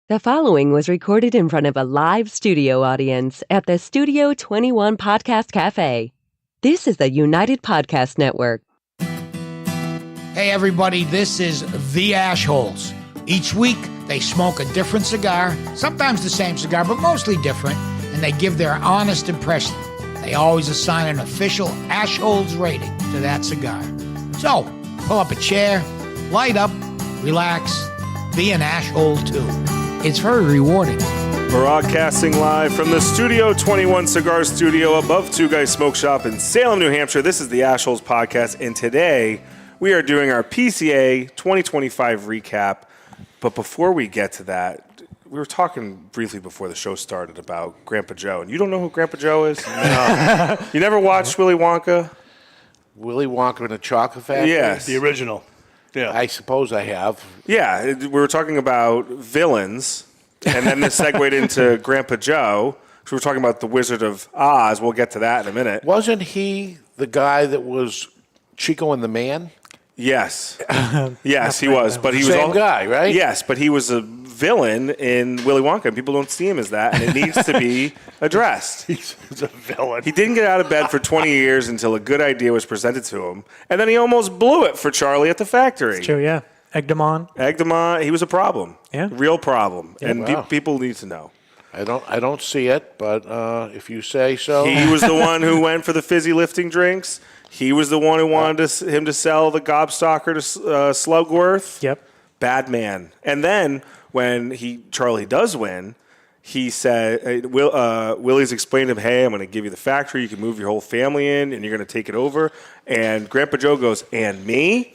The following was recorded in front of a live studio audience at the Studio 21 Podcast Cafe. This is the United Podcast Network. Hey everybody, this is The Ashholes. Each week, they smoke a different cigar, sometimes the same cigar, but mostly different, and they give their honest impression. They always assign an official Ashholes rating to that cigar. So, pull up a chair, light up, relax, be an Ashhole too. It's very rewarding. Broadcasting live from the Studio 21 Cigar Studio above Two Guys Smoke Shop in Salem, New Hampshire. This is the Ashholes Podcast, and today we are doing our PCA 2025 recap. But before we get to that, we were talking briefly before the show started about Grandpa Joe. And you don't know who Grandpa Joe is? No. You never watched Willy Wonka? Willy Wonka and the Chocolate Factory? Yes. The original. Yeah. I suppose I have. Yeah, we were talking about villains, and then this segued into Grandpa Joe. So we're talking about the Wizard of Oz. We'll get to that in a minute. Wasn't he the guy that was Chico and the Man? Yes. Yes, he was. But he was Same guy, right? Yes, but he was a villain in Willy Wonka, and people don't see him as that, and it needs to be addressed. He's a villain. He didn't get out of bed for 20 years until a good idea was presented to him, and then he almost blew it for Charlie at the factory. It's true, yeah. Egged him on. He was a problem. Yeah. Real problem. Yeah. And Wow. people need to know. I don't see it, but if you say so. He was the one who went for the fizzy lifting drinks. He was the one who wanted him to sell the Gobstocker to Slugworth. Yep. Bad man. And then when Charlie does win, he said, Willie's explained to him, hey, I'm going to give you the factory. You can move your whole family in, and you're going to take it over. And Grandpa Joe goes, and me?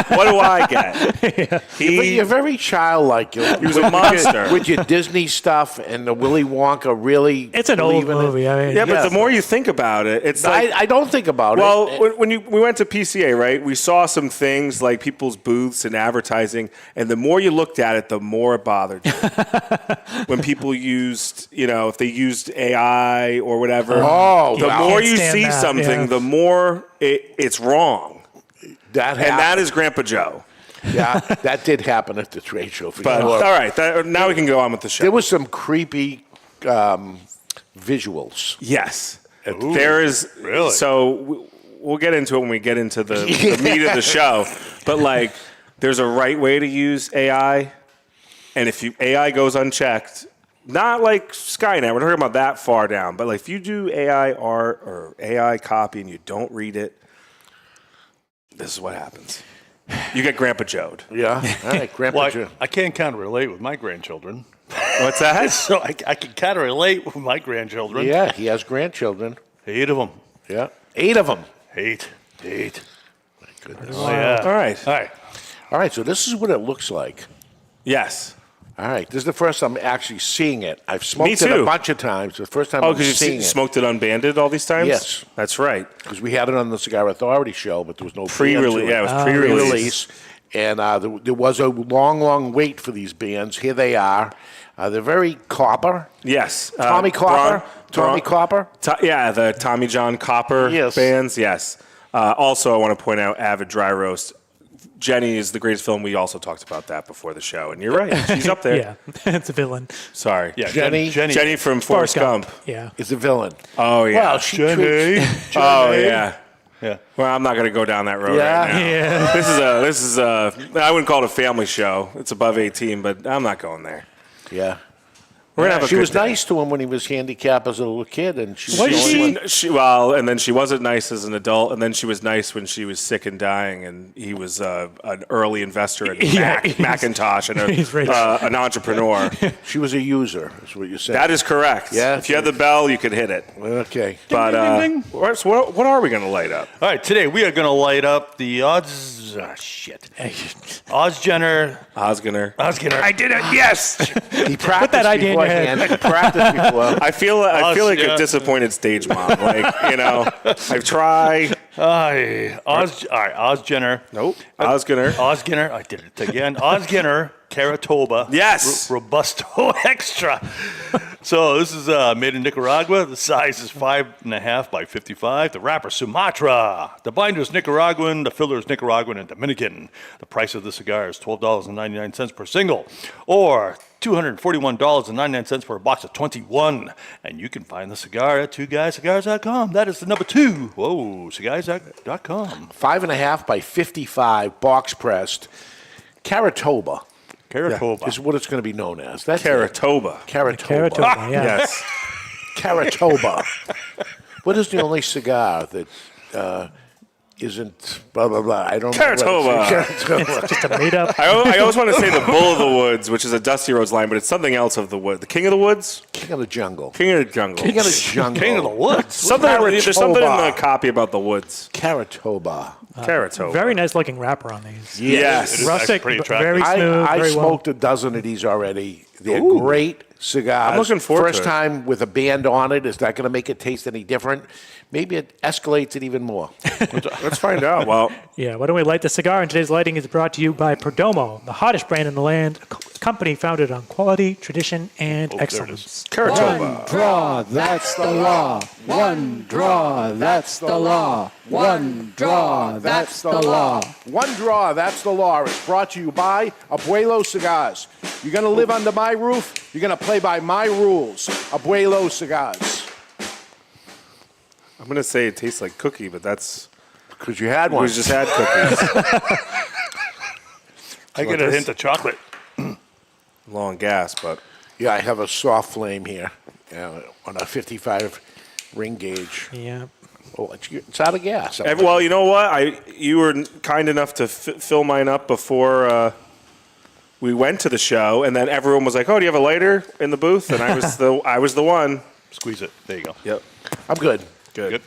What do I get? You're very childlike. He was a monster. With your Disney stuff and the Willy Wonka really. It's an old believe in it. movie. I mean, Yeah, but the more you think about it, it's like... I don't think about it. Well, when we went to PCA, right, we saw some things like people's booths and advertising, and the more you looked at it, the more it bothered you. When people used, if they used AI or whatever, the more you see something, the more it's wrong. That is Grandpa Joe. Yeah, that did happen at the trade show. But all right, now we can go on with the show. There was some creepy visuals. Yes. Ooh, there is. really? So we'll get into it when we get into the meat of the show. But there's a right way to use AI, and if AI goes unchecked, not like Skynet, we're talking about that far down, but if you do AI art or AI copy and you don't read it, this is what happens. You get Grandpa Joe'd. Yeah, all right, Grandpa Joe. I can't kind of relate with my grandchildren. What's that? So I can kind of relate with my grandchildren. Yeah, he has grandchildren. 8 of them. Yeah, 8 of them. 8. My goodness. Oh, yeah. All right. All right, so this is what it looks like. Yes. All right, this is the first time I'm actually seeing it. I've smoked it too. a bunch of times. The first time Oh, I'm because seeing you it. smoked it unbanded all these times? Yes. That's right. Because we had it on the Cigar Authority show, but there was no Pre-release. band to Yeah, it was pre-release. Pre-release. And there was a long wait for these bands. Here they are. They're very copper. Yes. Tommy Copper. Tommy Copper. The Tommy John Copper Yes. bands. Yes. Also, I want to point out Avid Dry Roast. Jenny is the greatest film. We also talked about that before the show. And you're right. She's up there. Yeah, it's a villain. Sorry. Yeah, Jenny from Forrest Gump. Yeah. Is a villain. Oh, yeah. Well, she treats- Oh, yeah. Yeah. Well, I'm not going to go down that road Yeah. right now. Yeah. This is I wouldn't call it a family show. It's above 18, but I'm not going there. Yeah. We're going to have a She good was day. nice to him when he was handicapped as a little kid, and she Was was she? And then she wasn't nice as an adult, and then she was nice when she was sick and dying, and he was an early investor in Macintosh and he's rich. an entrepreneur. She was a user, is what you're saying. That is correct. Yeah. If you had the bell, you could hit it. Okay. But ding, ding. what are we going to light up? All right, today we are going to light up the Oz Jenner. Osgoner. I did it. Yes. He practiced that idea in your head. beforehand. He practiced before. I feel like yeah. a disappointed stage mom. I've tried. Oz Jenner. Nope. Osgoner. I did it again. Osgoner Caratoba. Yes. Robusto Extra. So this is made in Nicaragua. The size is 5.5 by 55. The wrapper Sumatra. The binder is Nicaraguan. The filler is Nicaraguan and Dominican. The price of the cigar is $12.99 per single, or $241.99 for a box of 21. And you can find the cigar at 2guyscigars.com. That is the number 2. Whoa, cigars.com. 5.5 by 55, box pressed. Caratoba. Caratoba. Is what it's going to be known as. That's Caratoba. Caratoba. Caratoba, yeah. Yes. Caratoba. What is the only cigar that isn't blah, blah, blah? I don't know. Caratoba. Caratoba. Just a made up. I always want to say the Bull of the Woods, which is a Dusty Rhodes line, but it's something else of the wood. The King of the Woods? King of the Jungle. King of the Jungle. King of the Jungle. King of the Woods. There's something in the Caratoba. copy about the woods. Caratoba. Caratoba. Very nice looking wrapper on these. Yes. It is Rustic, actually pretty attractive. very smooth, I very well. smoked a dozen of these already. They're great cigars. I'm looking forward First to it. time with a band on it. Is that going to make it taste any different? Maybe it escalates it even more. Let's find out. Well, Yeah, why don't we light the cigar? And today's lighting is brought to you by Perdomo, the hottest brand in the land, a company founded on quality, tradition, and there it excellence. Caratoba. Draw, that's the law. One draw, that's the law. One draw, that's the law. One Draw, That's the Law, is brought to you by Abuelo Cigars. You're going to live under my roof, you're going to play by my rules. Abuelo Cigars. I'm going to say it tastes like cookie, but that's... Because you had one. We just had cookies. I get a hint of chocolate. Long gas, but... Yeah, I have a soft flame here on a 55 ring gauge. Yeah. Oh, it's out of gas. Well, you know what? You were kind enough to fill mine up before we went to the show, and then everyone was like, "Oh, do you have a lighter in the booth?" And I was the one. Squeeze it. There you go. Yep. I'm good. Good.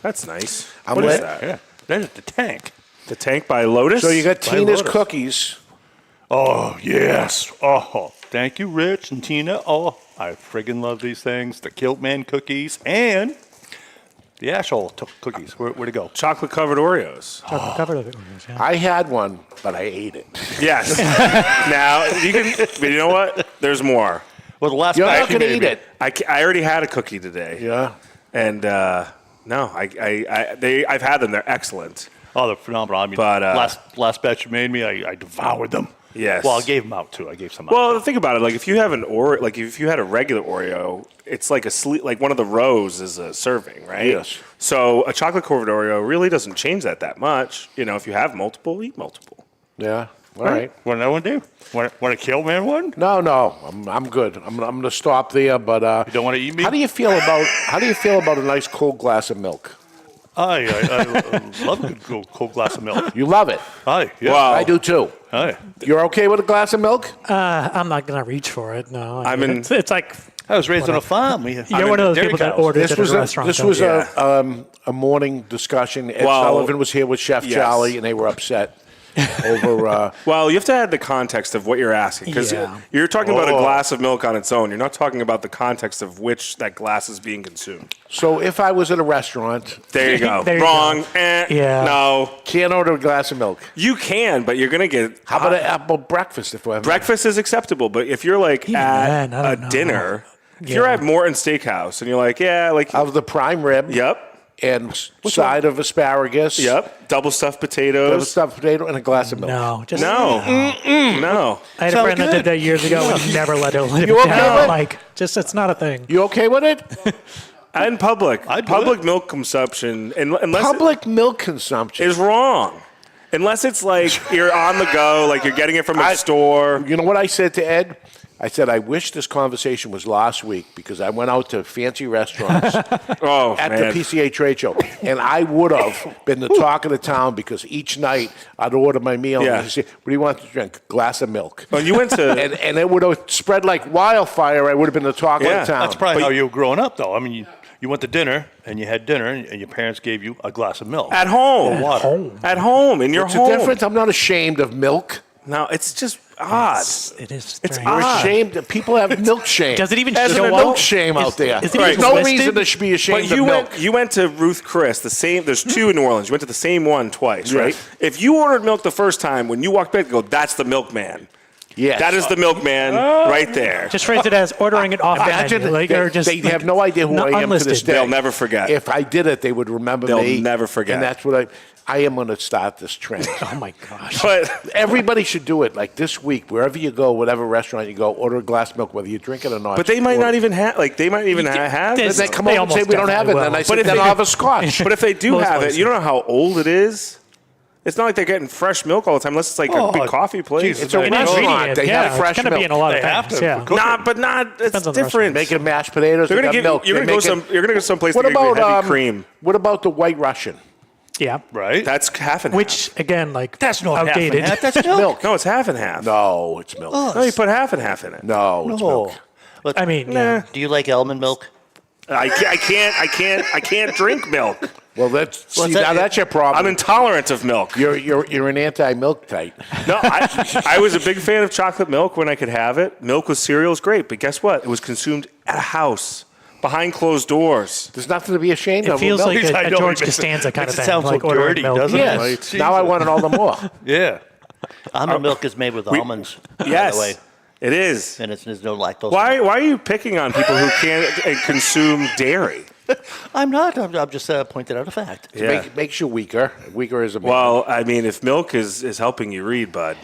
That's nice. I'm What is lit. that? Yeah. That is the tank. The Tank by Lotus. So you got By Tina's Lotus. cookies. Oh, yes. Oh, thank you, Rich and Tina. Oh, I friggin' love these things. The Kilt Man cookies and the Ashhole cookies. Where'd it go? chocolate covered Oreos. Chocolate covered of it. Yeah. I had one, but I ate it. Yes. Now you can. But you know what? There's more. Well, the last You're batch not you going to made eat me- it. I already had a cookie today. Yeah. And no, I've had them. They're excellent. Oh, they're phenomenal. I mean, But, last batch you made me, I devoured them. Yes. Well, I gave them out too. I gave some out. Well, think about it. Like if you have if you had a regular Oreo, it's like like one of the rows is a serving, right? Yes. So a chocolate covered Oreo really doesn't change that much. You know, if you have multiple, eat multiple. Yeah. All right. What that one do? Want a Kilt Man one? No, I'm good. I'm going to stop there. But You don't want to eat me? how do you feel about a nice cold glass of milk? I love a good cold glass of milk. You love it. Hi. Yeah. Wow. I do too. Hi. You're okay with a glass of milk? I'm not going to reach for it, no. I'm in- It's like I was raised on a farm. you're one of those people that orders at a restaurant. This don't was you? a morning discussion. Ed Well, Sullivan was here with Chef yes. Charlie, and they were upset over. Well, you have to add the context of what you're asking because Yeah. you're talking about a Oh. glass of milk on its own. You're not talking about the context of which that glass is being consumed. So if I was at a restaurant, There you go. There you Wrong. go. Eh, Yeah. No, can't order a glass of milk. you can, but you're gonna get. How about an apple breakfast? If I Breakfast is acceptable, but if you're like Man, I at a don't know. dinner, if you're Yeah. at Morton Steakhouse and you're like, yeah, like, of the prime rib, yep, and side of asparagus, yep, double stuffed double potatoes. stuffed potato, and a glass of milk. No, just No, no. I had a friend that did that years ago and never let it live You it okay down. with it? Like, just it's not a thing. You okay with it? In public, I'd do public it. milk consumption, unless Public milk consumption. is wrong. Unless it's like you're on the go, like you're getting it from a store. You know what I said to Ed? I said, I wish this conversation was last week because I went out to fancy restaurants Oh, at man. the PCA trade show, and I would have been the talk of the town because each night I'd order my meal Yeah. and I'd say, what do you want to drink? Glass of milk. When you went to, And it would have spread like wildfire. I would have been the talk Yeah, of the town. That's probably But how you were growing up, though. I mean, you went to dinner, and you had dinner, and your parents gave you a glass of milk. at home, water. at home, in your What's home. the difference? I'm not ashamed of milk. No, it's just odd. It is It's strange. odd. You're ashamed. People have milk shame. Does it even There's show a up? milk shame out there. is it There's even no listed? reason to be ashamed But of milk. you went to Ruth Chris, the same. There's two in New Orleans. You went to the same one twice, Yes. right? If you ordered milk the first time, when you walked back, go, that's the milkman. Yes. That is the milkman right there. Just phrase it as ordering it off the Imagine menu. Like, or just they have no idea who not I am to this unlisted. day. They'll never forget. If I did it, they would remember They'll me. never forget. And that's what I am going to start this trend. Oh my gosh. But Everybody should do it. Like this week, wherever you go, whatever restaurant you go, order a glass of milk, whether you drink it or not. but they might order. not even have, like, they might even have There's- it. They come They over and say almost we don't have it. definitely Then I will. say, But if then they- I'll have a scotch. But if they do Most have it, places. you don't know how old it is. It's not like they're getting fresh milk all the time, unless it's like a big coffee place. Jesus, It's a An restaurant. ingredient, They have fresh it's going to be in a milk. lot of They have things. to, Yeah. for cooking. But not. It's Depends on the different. Making mashed potatoes. They're they gonna got give milk. you're They gonna go make it- some. You're gonna go someplace What to get about heavy cream. What about the White Russian? Yeah. Right? That's half and half. Which, again, like, That's not outdated. half and half. That's milk. Milk. No, it's half and half. No, it's milk. No, you put half and half in it. No, it's milk. But I mean, yeah. do you like almond milk? I can't drink milk. Well, that's Well, see, that- now that's your problem. I'm intolerant of milk. You're an anti-milk type. No, I was a big fan of chocolate milk when I could have it. Milk with cereal is great, but guess what? It was consumed at a house, behind closed doors. There's nothing to be ashamed It of. feels with like milk. I a know, George it makes it- Costanza kind of makes it thing. sound so like ordering dirty, milk. doesn't it? Yes. Like, Now I Jesus. want it all the more. Yeah. Almond milk is made with almonds, by Yes, the way, it is. and there's no lactose. Why are you picking on people who can't consume dairy? I'm not. I'm just pointing out a fact. Yeah. Makes you weaker. Weaker as a man. Well, I mean, if milk is helping you read, bud,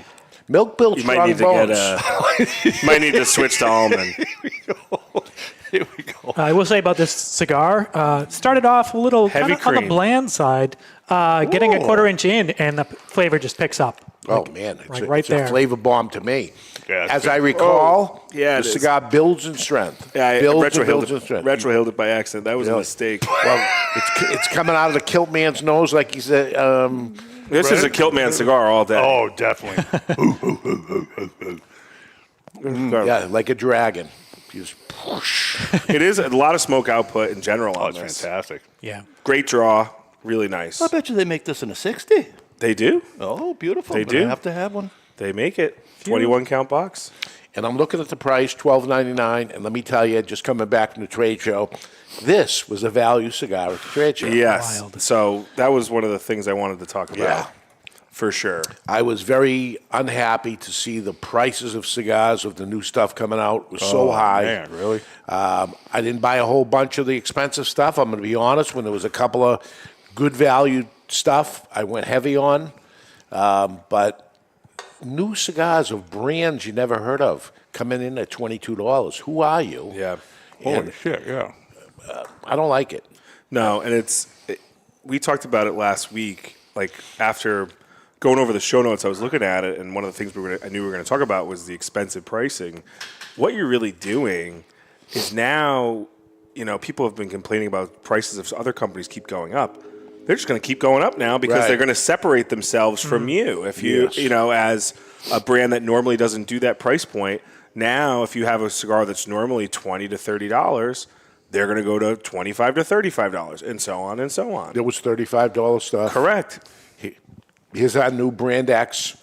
Milk builds you might strong need to bones. get might need to switch to almond. Here we go. I will say about this cigar, started off a little Heavy kind of on the cream. bland side, getting a quarter-inch in, and the flavor just picks up. Oh man, it's, like a, right it's there. a flavor bomb to me. Yeah, it's As good. I recall, yeah, the it is. cigar builds in strength. Yeah, I builds and retrohaled builds in it, strength. retrohaled it by accident. That was a Really? mistake. Well, it's coming out of the kilt man's nose, like he said. This is a Kilt Man cigar all day. Oh, definitely. Yeah, like a dragon. Just It is a lot of smoke output in general Oh, on it's this. fantastic. Yeah. Great draw, really nice. I bet you they make this in a 60. They do. Oh, beautiful. They I'm gonna do. have to have one. They make it 21 count box. And I'm looking at the price, $12.99. And let me tell you, just coming back from the trade show, this was a value cigar at the trade show. Yes. Wild. So that was one of the things I wanted to talk about. Yeah. For sure. I was very unhappy to see the prices of cigars of the new stuff coming out was so high. Man, really? I didn't buy a whole bunch of the expensive stuff. I'm going to be honest. When there was a couple of good value stuff, I went heavy on. But new cigars of brands you never heard of coming in at $22. Who are you? Yeah. Holy shit, yeah. I don't like it. No, and we talked about it last week. Like after going over the show notes, I was looking at it, and one of the things I knew we were going to talk about was the expensive pricing. What you're really doing is now, people have been complaining about prices of other companies keep going up. They're just going to keep going up now because Right. they're going to separate themselves from you. If you, Yes. as a brand that normally doesn't do that price point, now if you have a cigar that's normally $20 to $30, they're going to go to $25 to $35, and so on and so on. There was $35 stuff. Correct. Here's our new brand X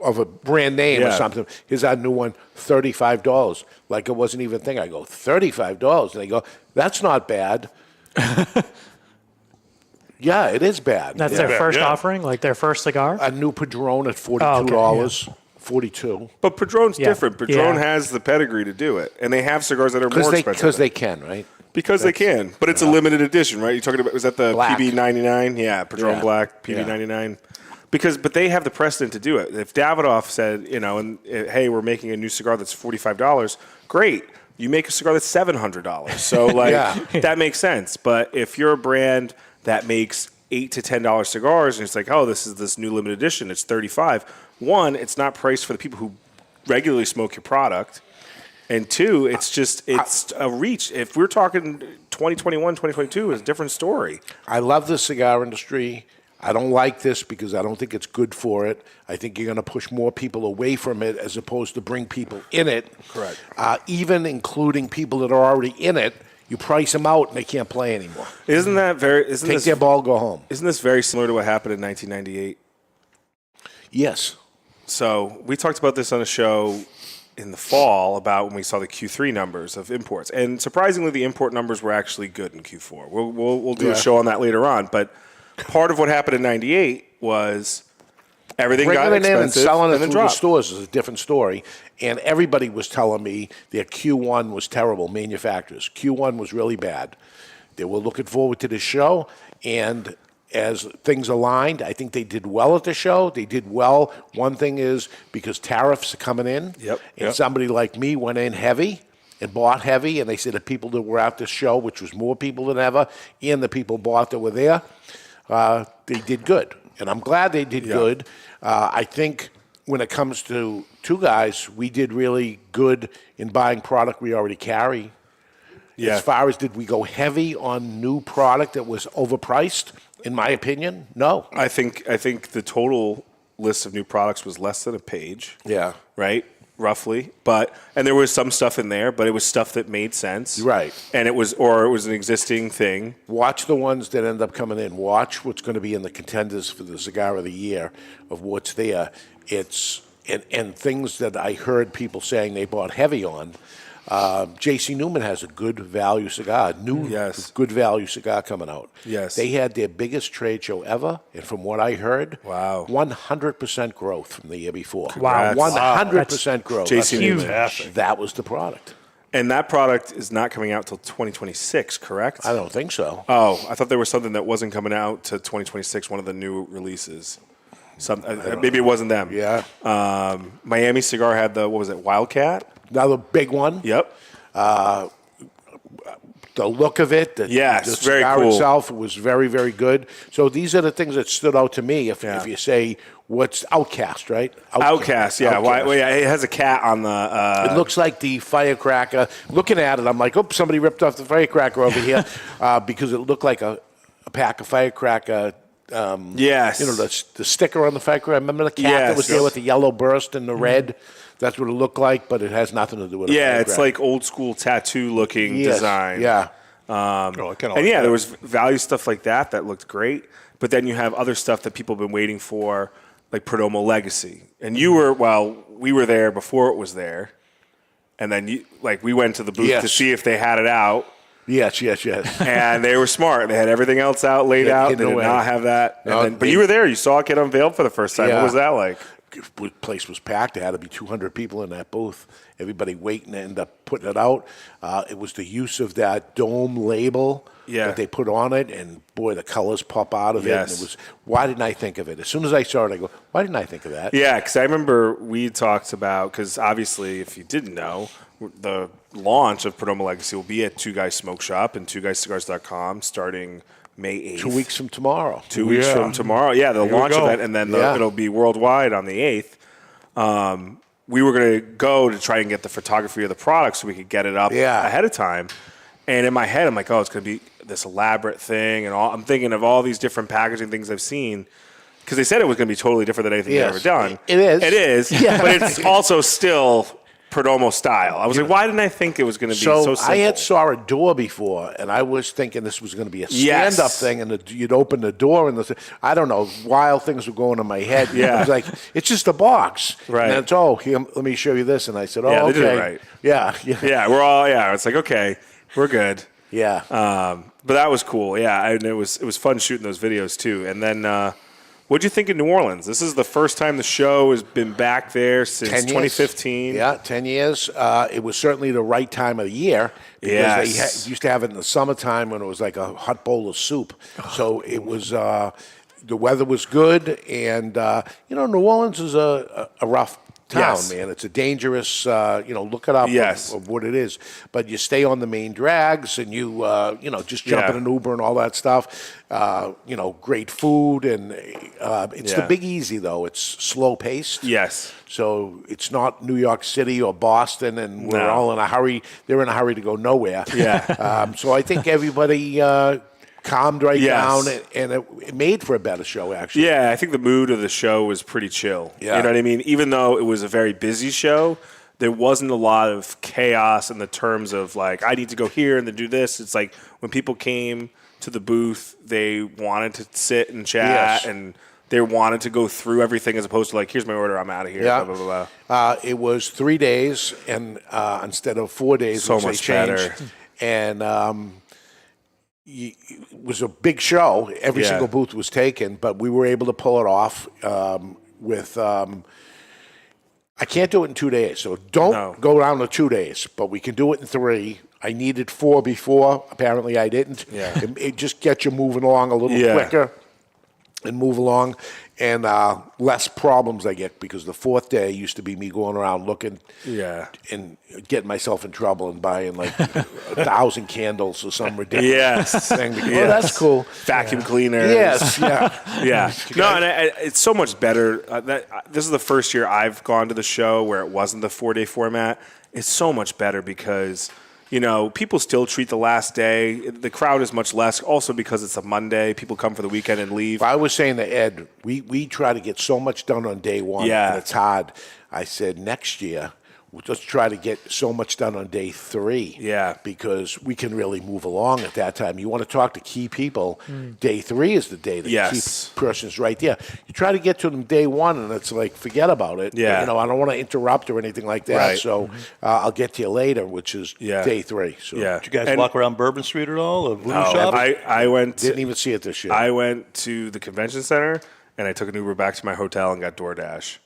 of a brand name or Yeah. something. Here's our new one, $35. Like it wasn't even a thing. I go, $35? And they go, that's not bad. Yeah, it is bad. That's Yeah. their first yeah. offering, like their first cigar. A new Padron at $42. 42. But Padron's Yeah. different. Padron Yeah. has the pedigree to do it, and they have cigars that are more expensive. Because they can, right? Because they can, but it's a limited edition, right? You're talking about, was that the Black. PB99? Yeah, Padron Yeah. Black, PB99. But they have the precedent to do it. If Davidoff said, hey, we're making a new cigar that's $45, great. You make a cigar that's $700. So, Yeah. that makes sense. But if you're a brand that makes $8 to $10 cigars, and it's like, oh, this is this new limited edition, it's $35. One, it's not priced for the people who regularly smoke your product. And two, it's a reach. If we're talking 2021, 2022, it's a different story. I love the cigar industry. I don't like this because I don't think it's good for it. I think you're going to push more people away from it as opposed to bring people in it. Correct. Even including people that are already in it, you price them out and they can't play anymore. Isn't Take this their ball, go home. Isn't this very similar to what happened in 1998? Yes. So we talked about this on a show in the fall about when we saw the Q3 numbers of imports, and surprisingly, the import numbers were actually good in Q4. We'll do a show on that later on. But part of what happened in '98 was Everything got Bringing it in and expensive selling it and then through the dropped. stores is a different story. And everybody was telling me their Q1 was terrible, manufacturers. Q1 was really bad. They were looking forward to the show, and as things aligned, I think they did well at the show. They did well. One thing is because tariffs are coming in, and somebody like me went in heavy and bought heavy, and they said the people that were at the show, which was more people than ever, and the people bought that were there, they did good. And I'm glad they did good. I think when it comes to Two Guys, we did really good in buying product we already carry. Yeah. As far as did we go heavy on new product that was overpriced, in my opinion, no. I think the total list of new products was less than a page. Yeah. Right? Roughly. And there was some stuff in there, but it was stuff that made sense. Right. And it was an existing thing. Watch the ones that end up coming in. Watch what's going to be in the contenders for the Cigar of the Year of what's there. It's and things that I heard people saying they bought heavy on. J.C. Newman has a good value cigar, good value cigar coming out. Yes. They had their biggest trade show ever, and from what I heard, 100% growth from the year before. Wow. 100% growth. J.C. Newman. That was the product. And that product is not coming out till 2026, correct? I don't think so. Oh, I thought there was something that wasn't coming out to 2026, one of the new releases. Maybe it wasn't them. Yeah. Miami Cigar had the, what was it, Wildcat? Another big one. Yep. The look of it, the very cigar cool. itself was very, very good. So these are the things that stood out to me. If you say what's Outcast, right? Outcast, yeah. Outcast. It has a cat on the. It looks like the firecracker. Looking at it, I'm like, oh, somebody ripped off the firecracker over here because it looked like a pack of firecracker. Yes. You know, the sticker on the firecracker. Remember the cat that was there with the yellow burst and the red? That's what it looked like, but it has nothing to do with it. Yeah, it's like old school tattoo looking design. Yeah. There was value stuff like that looked great. But then you have other stuff that people have been waiting for, like Perdomo Legacy. And we were there before it was there. And then we went to the booth to see if they had it out. Yes. And they were smart. They had everything else laid out. They did not have that. But you were there. You saw it get unveiled for the first time. Yeah. What was that like? The place was packed. There had to be 200 people in that booth. Everybody waiting to end up putting it out. It was the use of that dome label that they put on it, and boy, the colors pop out of it. And it was, why didn't I think of it? As soon as I saw it, I go, why didn't I think of that? Yeah, because I remember we talked about, because obviously, if you didn't know, the launch of Perdomo Legacy will be at Two Guys Smoke Shop and twoguyscigars.com starting May 8th. 2 weeks from tomorrow. 2 weeks from tomorrow. Yeah, the launch event, and then it'll be worldwide on the 8th. We were going to go to try and get the photography of the product so we could get it up ahead of time. And in my head, I'm like, oh, it's going to be this elaborate thing. And I'm thinking of all these different packaging things I've seen. Because they said it was going to be totally different than anything they've ever done. It is. It is. But it's also still Perdomo style. I was like, why didn't I think it was going to be so simple? I had saw a door before, and I was thinking this was going to be a stand-up thing, and you'd open the door, and I don't know, wild things were going in my head. I was like, it's just a box. Right. And it's, here, let me show you this. And I said, okay. They did it right. Yeah, we're all, it's like, okay, we're good. Yeah. But that was cool. Yeah, and it was fun shooting those videos, too. And then what'd you think of New Orleans? This is the first time the show has been back there since 2015. Yeah, 10 years. It was certainly the right time of the year because they used to have it in the summertime when it was like a hot bowl of soup. So it was the weather was good, and New Orleans is a rough town, man. It's a dangerous, look it up of what it is. But you stay on the main drags, and you just jump in an Uber and all that stuff. Great food, and it's the Big Easy, though. It's slow paced. Yes. So it's not New York City or Boston, and we're all in a hurry. They're in a hurry to go nowhere. Yeah. So I think everybody calmed down, and it made for a better show, actually. Yeah, I think the mood of the show was pretty chill. Yeah. You know what I mean? Even though it was a very busy show, there wasn't a lot of chaos in the terms of, like, I need to go here and then do this. It's like when people came to the booth, they wanted to sit and chat, and they wanted to go through everything as opposed to, like, here's my order, I'm out of here, blah, blah, blah. It was 3 days, and instead of 4 days, so which much they changed. better. And it was a big show. Every single booth was taken, but we were able to pull it off. with. I can't do it in 2 days, so don't go down to 2 days. But we can do it in 3. I needed 4 before. Apparently, I didn't. Yeah. It just gets you moving along a little quicker and move along, and less problems I get, because the 4th day used to be me going around looking and getting myself in trouble and buying like 1,000 candles or some ridiculous thing. Because, oh, that's cool. Vacuum cleaner. Yes, yeah. No, and it's so much better. This is the first year I've gone to the show where it wasn't the 4-day format. It's so much better because, you know, people still treat the last day. The crowd is much less, also because it's a Monday. People come for the weekend and leave. I was saying to Ed, we try to get so much done on day 1, and it's hard. I said, next year, let's try to get so much done on day 3. Yeah. Because we can really move along at that time. You want to talk to key people, day 3 is the day that key person's right there. You try to get to them day 1, and it's like, forget about it. Yeah. You know, I don't want to interrupt or anything like that. Right. So I'll get to you later, which is day 3. So Did you guys walk around Bourbon Street at all? Or No, I went. Didn't even see it this year. I went to the convention center, and I took an Uber back to my hotel and got DoorDash.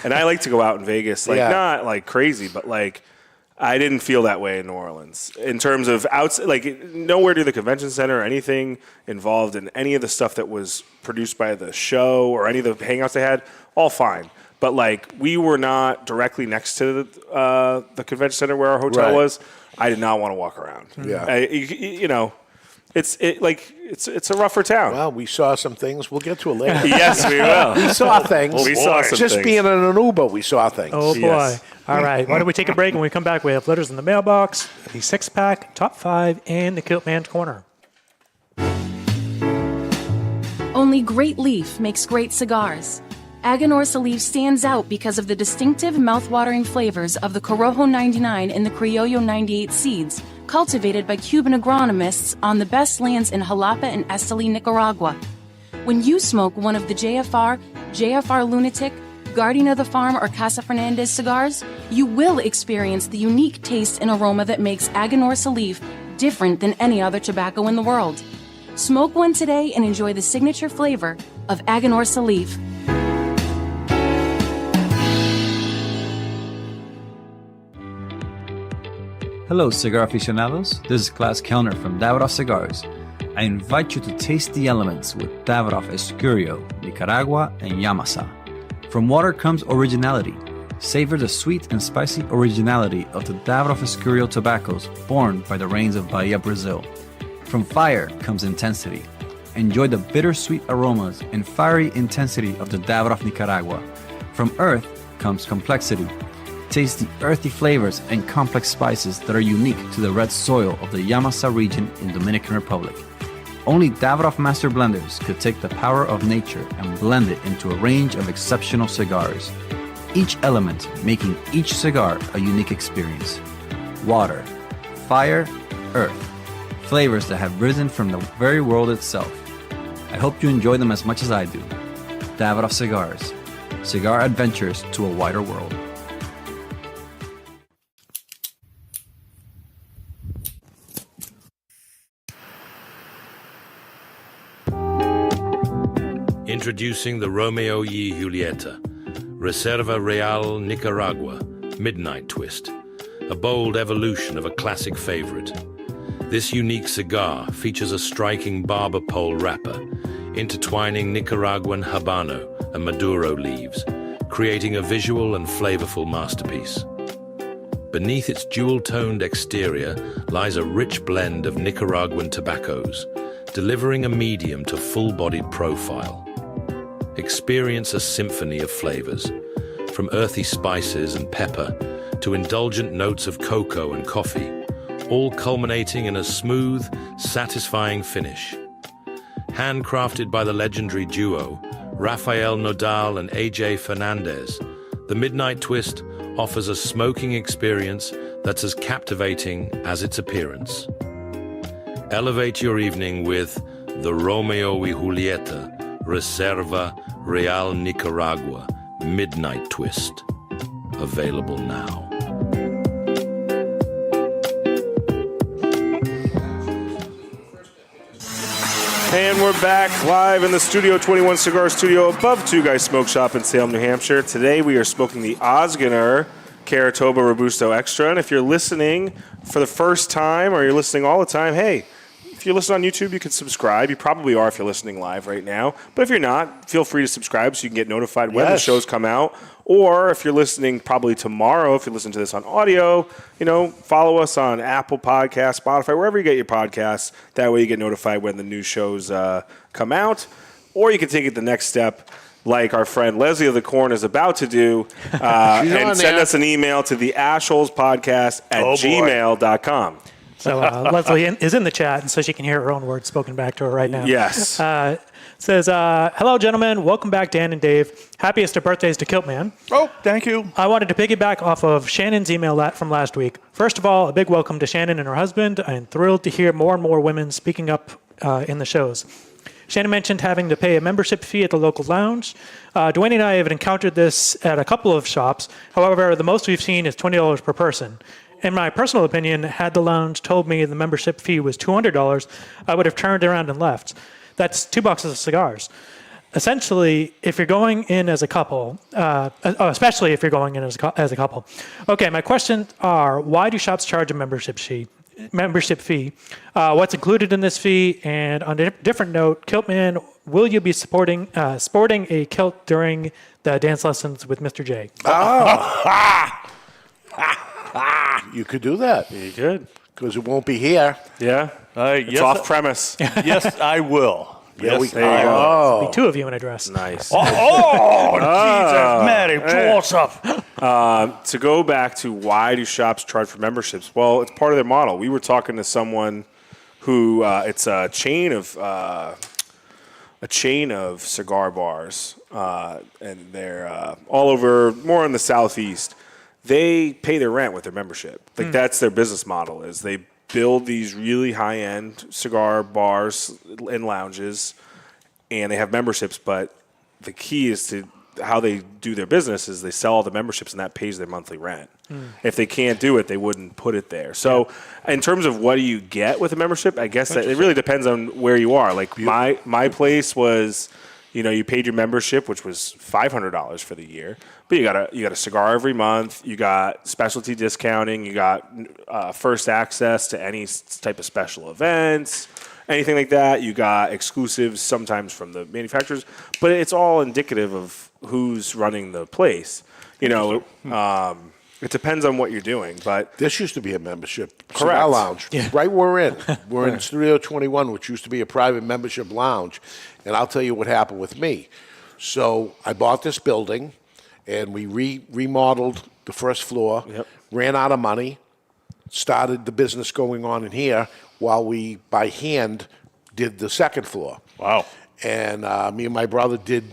And I like to go out in Vegas, not like crazy, but like I didn't feel that way in New Orleans in terms of outside, like nowhere near the convention center or anything involved in any of the stuff that was produced by the show or any of the hangouts they had. All fine, but like we were not directly next to the convention center where our hotel was. I did not want to walk around. Yeah, you know. It's a rougher town. Well, we saw some things. We'll get to it later. Yes, we will. We saw things. We saw some Just things. being in an Uber, we saw things. Oh, boy. Yes. All right. Why don't we take a break? When we come back, we have letters in the mailbox, the 6-pack, top 5, and the Kilt Man's Corner. Only Great Leaf makes great cigars. Aganorsa Leaf stands out because of the distinctive mouth-watering flavors of the Corojo 99 and the Criollo 98 seeds, cultivated by Cuban agronomists on the best lands in Jalapa and Esteli, Nicaragua. When you smoke one of the JFR Lunatic, Guardian of the Farm, or Casa Fernandez cigars, you will experience the unique taste and aroma that makes Aganorsa Leaf different than any other tobacco in the world. Smoke one today and enjoy the signature flavor of Aganorsa Leaf. Hello, cigar aficionados. This is Klaus Kellner from Davidoff Cigars. I invite you to taste the elements with Davidoff Escurio, Nicaragua, and Yamasa. From water comes originality. Savor the sweet and spicy originality of the Davidoff Escurio tobaccos born by the rains of Bahia, Brazil. From fire comes intensity. Enjoy the bittersweet aromas and fiery intensity of the Davidoff Nicaragua. From earth comes complexity. Taste the earthy flavors and complex spices that are unique to the red soil of the Yamasa region in Dominican Republic. Only Davidoff Master Blenders could take the power of nature and blend it into a range of exceptional cigars. Each element making each cigar a unique experience. Water, fire, earth. Flavors that have risen from the very world itself. I hope you enjoy them as much as I do. Davidoff Cigars. Cigar adventures to a wider world. Introducing the Romeo y Julieta, Reserva Real Nicaragua, Midnight Twist, a bold evolution of a classic favorite. This unique cigar features a striking barber pole wrapper, intertwining Nicaraguan Habano and Maduro leaves, creating a visual and flavorful masterpiece. Beneath its jewel-toned exterior lies a rich blend of Nicaraguan tobaccos, delivering a medium to full-bodied profile. Experience a symphony of flavors, from earthy spices and pepper to indulgent notes of cocoa and coffee, all culminating in a smooth, satisfying finish. Handcrafted by the legendary duo, Rafael Nodal and AJ Fernandez, the Midnight Twist offers a smoking experience that's as captivating as its appearance. Elevate your evening with the Romeo y Julieta Reserva Real Nicaragua Midnight Twist. Available now. And we're back live in the Studio 21 Cigar Studio above Two Guys Smoke Shop in Salem, New Hampshire. Today we are smoking the Osgener Caratoba Robusto Extra. And if you're listening for the first time or you're listening all the time, hey, if you're listening on YouTube, you can subscribe. You probably are if you're listening live right now. But if you're not, feel free to subscribe so you can get notified when the shows come out. Or if you're listening probably tomorrow, if you listen to this on audio, follow us on Apple Podcasts, Spotify, wherever you get your podcasts. That way you get notified when the new shows come out. Or you can take it the next step, like our friend Leslie of the Corn is about to do, and send us an email to the ashholespodcast@gmail.com. So Leslie is in the chat, and so she can hear her own words spoken back to her right now. Yes. Says, hello, gentlemen. Welcome back, Dan and Dave. Happiest of birthdays to Kiltman. Oh, thank you. I wanted to piggyback off of Shannon's email from last week. First of all, a big welcome to Shannon and her husband. I'm thrilled to hear more and more women speaking up in the shows. Shannon mentioned having to pay a membership fee at the local lounge. Dwayne and I have encountered this at a couple of shops. However, the most we've seen is $20 per person. In my personal opinion, had the lounge told me the membership fee was $200, I would have turned around and left. That's 2 boxes of cigars. Essentially, if you're going in as a couple, especially if you're going in as a couple. Okay, my questions are, why do shops charge a membership fee? What's included in this fee? And on a different note, Kiltman, will you be sporting a kilt during the dance lessons with Mr. J? You could do that. You could. Because it won't be here. Yeah. It's off premise. Yes, I will. There you go. There'll be 2 of you in a dress. Nice. Jesus, Mary, Joseph. To go back to why do shops charge for memberships? Well, it's part of their model. We were talking to someone who it's a chain of cigar bars, and they're all over, more in the southeast. They pay their rent with their membership. Like that's their business model. Is they build these really high-end cigar bars and lounges, and they have memberships. But the key is to how they do their business is they sell all the memberships, and that pays their monthly rent. If they can't do it, they wouldn't put it there. So in terms of what do you get with a membership, I guess that it really depends on where you are. Like my place was, you paid your membership, which was $500 for the year, but you got a cigar every month. You got specialty discounting. You got first access to any type of special events, anything like that. You got exclusives sometimes from the manufacturers, but it's all indicative of who's running the place. It depends on what you're doing, but this used to be a membership Correct. cigar lounge. Yeah. Right where we're in. We're in Studio 21, which used to be a private membership lounge. And I'll tell you what happened with me. So I bought this building, and we remodeled the first floor, ran out of money, started the business going on in here while we, by hand, did the second floor. Wow. And me and my brother did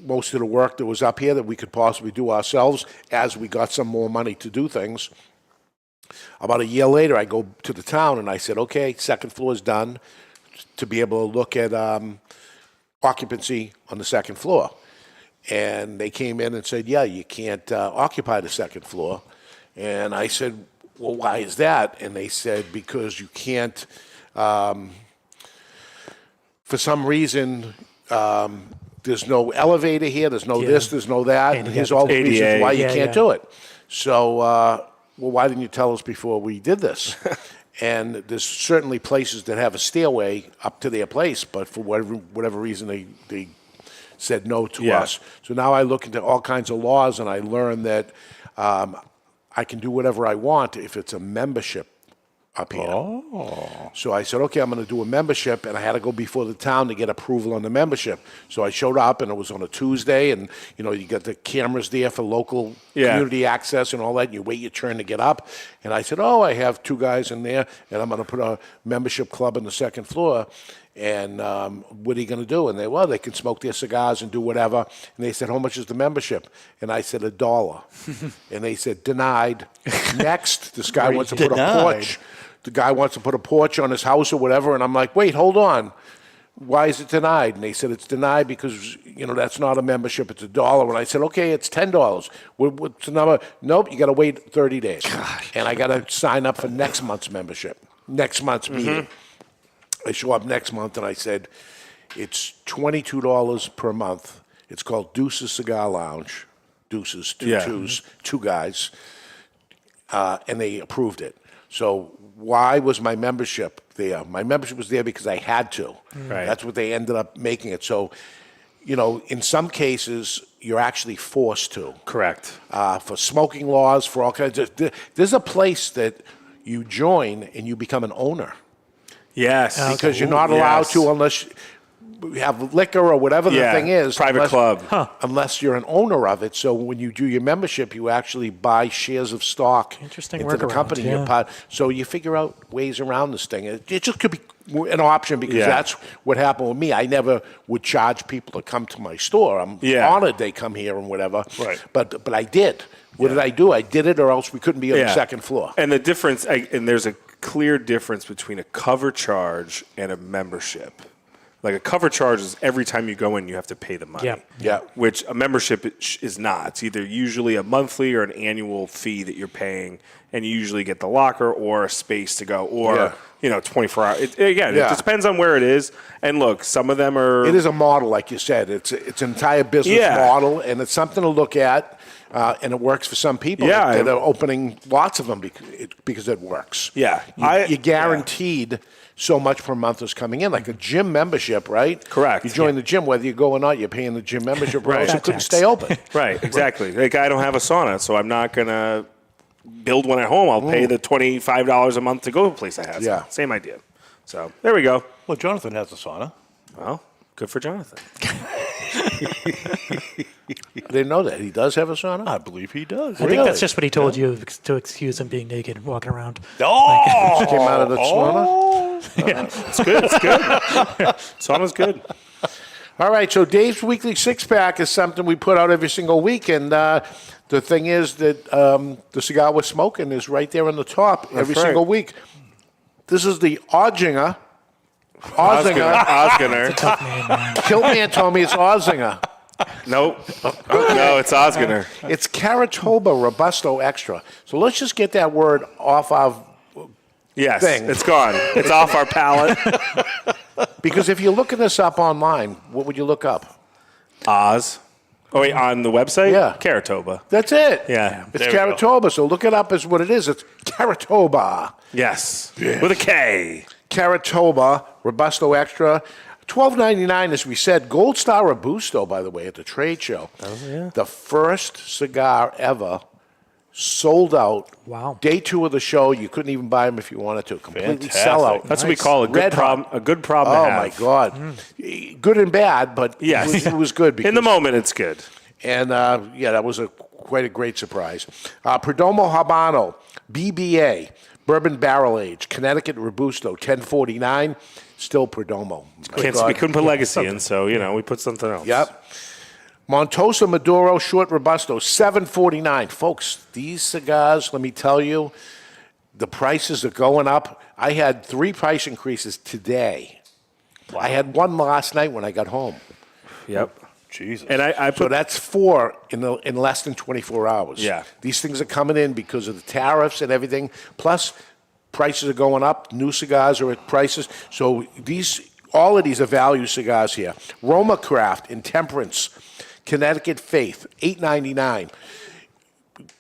most of the work that was up here that we could possibly do ourselves as we got some more money to do things. About a year later, I go to the town, and I said, okay, second floor is done, to be able to look at occupancy on the second floor. And they came in and said, yeah, you can't occupy the second floor. And I said, well, why is that? And they said, because you can't, for some reason, there's no elevator here, there's no this, there's no that, and here's all the reasons why you can't do it. So, well, why didn't you tell us before we did this? And there's certainly places that have a stairway up to their place, but for whatever reason, they said no to us. So now I look into all kinds of laws, and I learn that I can do whatever I want if it's a membership up here. Oh. So I said, okay, I'm going to do a membership, and I had to go before the town to get approval on the membership. So I showed up, and it was on a Tuesday, and you got the cameras there for local community access and all that, and you wait your turn to get up. And I said, I have 2 guys in there, and I'm going to put a membership club on the second floor. And what are you going to do? And they can smoke their cigars and do whatever. And they said, how much is the membership? And I said, $1. And they said, denied. Next, this guy wants to put a porch. The guy wants to put a porch on his house or whatever. And I'm like, wait, hold on. Why is it denied? And they said, it's denied because, that's not a membership. It's $1. And I said, okay, it's $10. What's the number? Nope, you got to wait 30 days. And I got to sign up for next month's membership. Next month's meeting. I show up next month, and I said, It's $22 per month. It's called Deuces Cigar Lounge. Deuces, two guys. And they approved it. So why was my membership there? My membership was there because I had to. Right. That's what they ended up making it. So, in some cases, you're actually forced to. Correct. For smoking laws, for all kinds of... There's a place that you join and you become an owner. Yes. Because you're not allowed to unless you have liquor or whatever the thing is. Private club. Unless you're an owner of it. So when you do your membership, you actually buy shares of stock into the company you're part. So you figure out ways around this thing. It just could be an option because that's what happened with me. I never would charge people to come to my store. I'm honored they come here and whatever. Right. But I did. What did I do? I did it or else we couldn't be on the second floor. And the difference, and there's a clear difference between a cover charge and a membership. Like a cover charge is every time you go in, you have to pay the money. Yeah. Which a membership is not. It's either usually a monthly or an annual fee that you're paying, and you usually get the locker or a space to go, or 24 hours. It just depends on where it is. And look, some of them are. It is a model, like you said. It's an entire business model, and it's something to look at. And it works for some people. Yeah, that are opening lots of them because it works. Yeah, you're guaranteed so much per month is coming in, like a gym membership, right? Correct. You join the gym, whether you go or not, you're paying the gym membership, right? So it couldn't stay open. Right, exactly. Like I don't have a sauna, so I'm not gonna build one at home. I'll pay the $25 a month to go to a place that has one. Same idea. So there we go. Well, Jonathan has a sauna. Well, good for Jonathan. I didn't know that. He does have a sauna? I believe he does. I think that's just what he told you to excuse him being naked and walking around. Oh! Came out of the sauna? Yeah, it's good. It's good. Sauna's good. All right, so Dave's Weekly Six-Pack is something we put out every single week, and the thing is that the cigar we're smoking is right there on the top every single week. This is the Oszinger. Oszinger. Kiltman told me it's Oszinger. Nope. No, it's Oszinger. It's Caratoba Robusto Extra. So let's just get that word off our thing. It's gone. It's off our palate. Because if you're looking this up online, what would you look up? Oz. Oh, wait, on the website? Yeah. Caratoba. That's it. Yeah. It's Caratoba. So look it up as what it is. It's Caratoba. Yes. With a K. Caratoba Robusto Extra. $12.99, as we said. Gold Star Robusto, by the way, at the trade show. Oh, yeah. The first cigar ever sold out. Wow. Day 2 of the show, you couldn't even buy them if you wanted to. Completely Fantastic. sell out. That's what we call a good problem. A good problem to have. Oh my God, good and bad, but yes. it was good. Because, in the moment, it's good. And that was quite a great surprise. Perdomo Habano, BBA, Bourbon Barrel Age, Connecticut Robusto, $10.49. Still Perdomo. We couldn't put Legacy in, so we put something else. Yep. Montosa Maduro Short Robusto, $7.49. Folks, these cigars, let me tell you, the prices are going up. I had 3 price increases today. Wow. I had one last night when I got home. Yep. Jesus. And I put, so that's 4 in less than 24 hours. Yeah. These things are coming in because of the tariffs and everything. Plus, prices are going up. New cigars are at prices. So all of these are value cigars here. Roma Craft, Intemperance, Connecticut Faith, $8.99.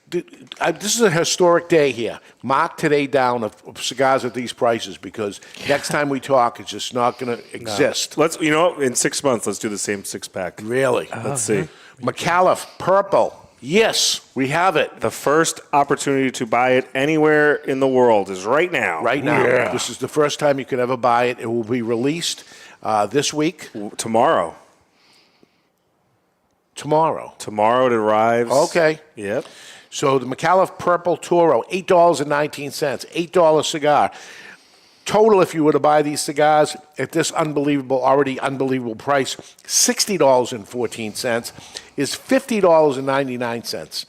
This is a historic day here. Mark today down of cigars at these prices because next time we talk, it's just not going to exist. Let's, in 6 months, let's do the same 6-pack. Really? Let's see. McAuliffe Purple. Yes, we have it. The first opportunity to buy it anywhere in the world is right now. Right now. Yeah. This is the first time you could ever buy it. It will be released this week. Tomorrow. Tomorrow it arrives. Okay. Yep. So the McAuliffe Purple Toro, $8.19, $8 cigar. Total, if you were to buy these cigars at this already unbelievable price, $60.14 is $50.99.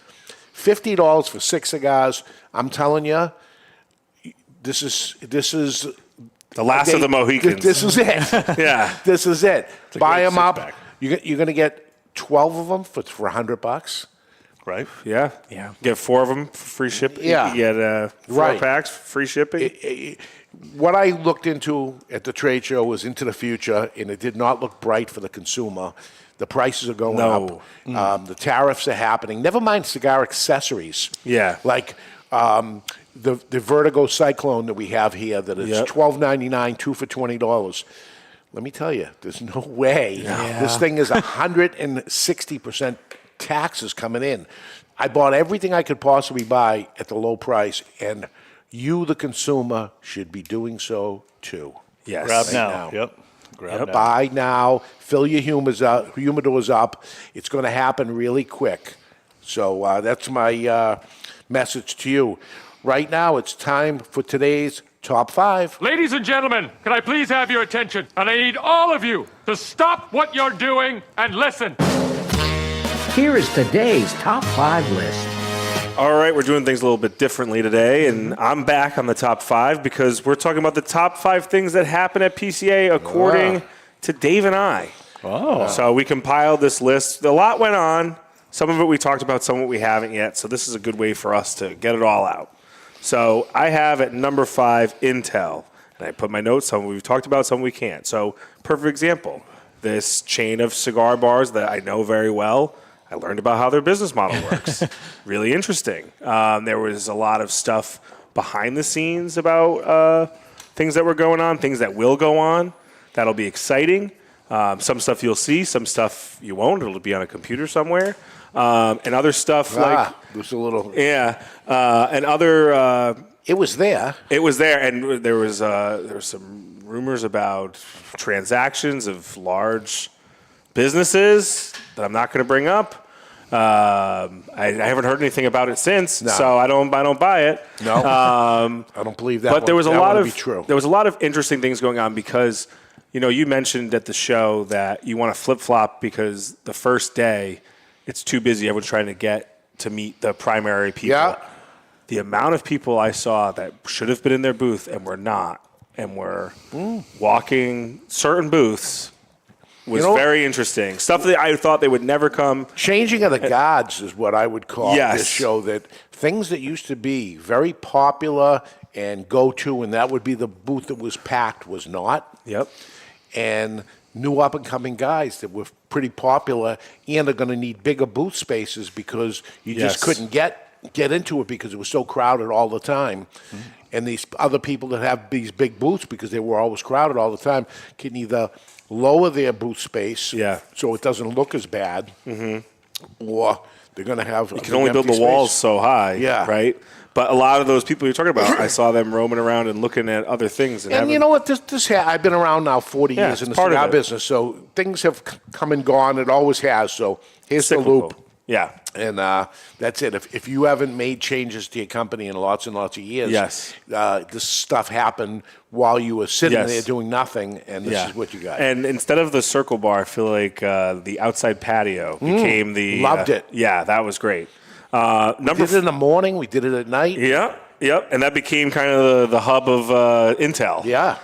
$50 for 6 cigars. I'm telling you, this is the last of the Mohicans. This is it. Yeah. This is it. Buy them up. You're going to get 12 of them for $100. right? Yeah. Get 4 of them for free shipping. Yeah. You get 4 Right. packs, free shipping. What I looked into at the trade show was into the future, and it did not look bright for the consumer. The prices are going No. up. The tariffs are happening. Never mind cigar accessories. Yeah. Like the Vertigo Cyclone that we have here that is Yep. $12.99, 2 for $20. Let me tell you, there's no way. This thing is 160% taxes coming in. I bought everything I could possibly buy at the low price, and you, the consumer, should be doing so too. Yes. Grab Right now. now. Yep. Grab now. Buy now. Fill your humidors up. It's going to happen really quick. So that's my message to you. Right now, it's time for today's Top 5. Ladies and gentlemen, can I please have your attention? And I need all of you to stop what you're doing and listen. Here is today's top 5 list. All right, we're doing things a little bit differently today, and I'm back on the top 5 because we're talking about the top 5 things that happen at PCA according to Dave and I. Oh. So we compiled this list. A lot went on. Some of it we talked about, some of it we haven't yet. So this is a good way for us to get it all out. So I have at number 5 Intel, and I put my notes. Some we've talked about, some we can't. So perfect example. This chain of cigar bars that I know very well. I learned about how their business model works. Really interesting. There was a lot of stuff behind the scenes about things that were going on, things that will go on. That'll be exciting. Some stuff you'll see, some stuff you won't. It'll be on a computer somewhere. And other stuff like... There's a little... Yeah. And other... it was there. It was there. And there was some rumors about transactions of large businesses that I'm not going to bring up. I haven't heard anything about it since, so I don't buy it. No, I don't believe that. But there was a lot of true. There was a lot of interesting things going on because you mentioned at the show that you want to flip flop because the first day it's too busy. Everyone's trying to get to meet the primary people. Yeah. The amount of people I saw that should have been in their booth and were not, and were walking certain booths. Was very interesting. Stuff that I thought they would never come. Changing of the guards is what I would call this show. That things that used to be very popular and go-to, and that would be the booth that was packed, was not. Yep. And new up-and-coming guys that were pretty popular and are going to need bigger booth spaces because you just couldn't get into it because it was so crowded all the time. Mm-hmm. And these other people that have these big booths because they were always crowded all the time can either lower their booth space so it doesn't look as bad, or they're going to have... You can only build the walls so high, right? But a lot of those people you're talking about, I saw them roaming around and looking at other things. And you know what? I've been around now 40 years in the cigar business, so things have come and gone. It always has. So here's the loop. Yeah. And that's it. If you haven't made changes to your company in lots and lots of years, this stuff happened while you were sitting there doing nothing, and this is what you got. And instead of the circle bar, I feel like the outside patio became the... Loved it. Yeah, that was great. We did it in the morning. We did it at night. Yep. And that became kind of the hub of Intel. Yeah.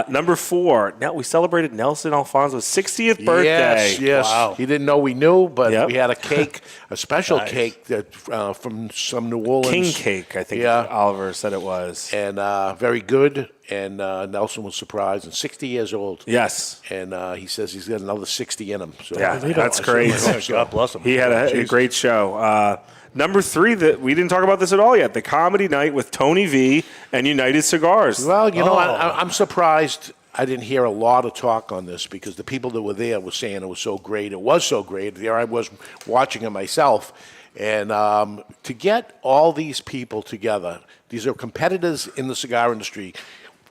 Number 4, now we celebrated Nelson Alfonso's 60th birthday. Yes. Wow. He didn't know we knew, but we had a cake, a special cake that from some New Orleans. King cake, I think Oliver said it was. And very good. And Nelson was surprised. And 60 years old. Yes. And he says he's got another 60 in him. So that's great. God bless him. He had a great show. Number 3, that we didn't talk about this at all yet, the comedy night with Tony V and United Cigars. Well, you know, I'm surprised I didn't hear a lot of talk on this because the people that were there were saying it was so great. It was so great. There I was watching it myself. And to get all these people together, these are competitors in the cigar industry,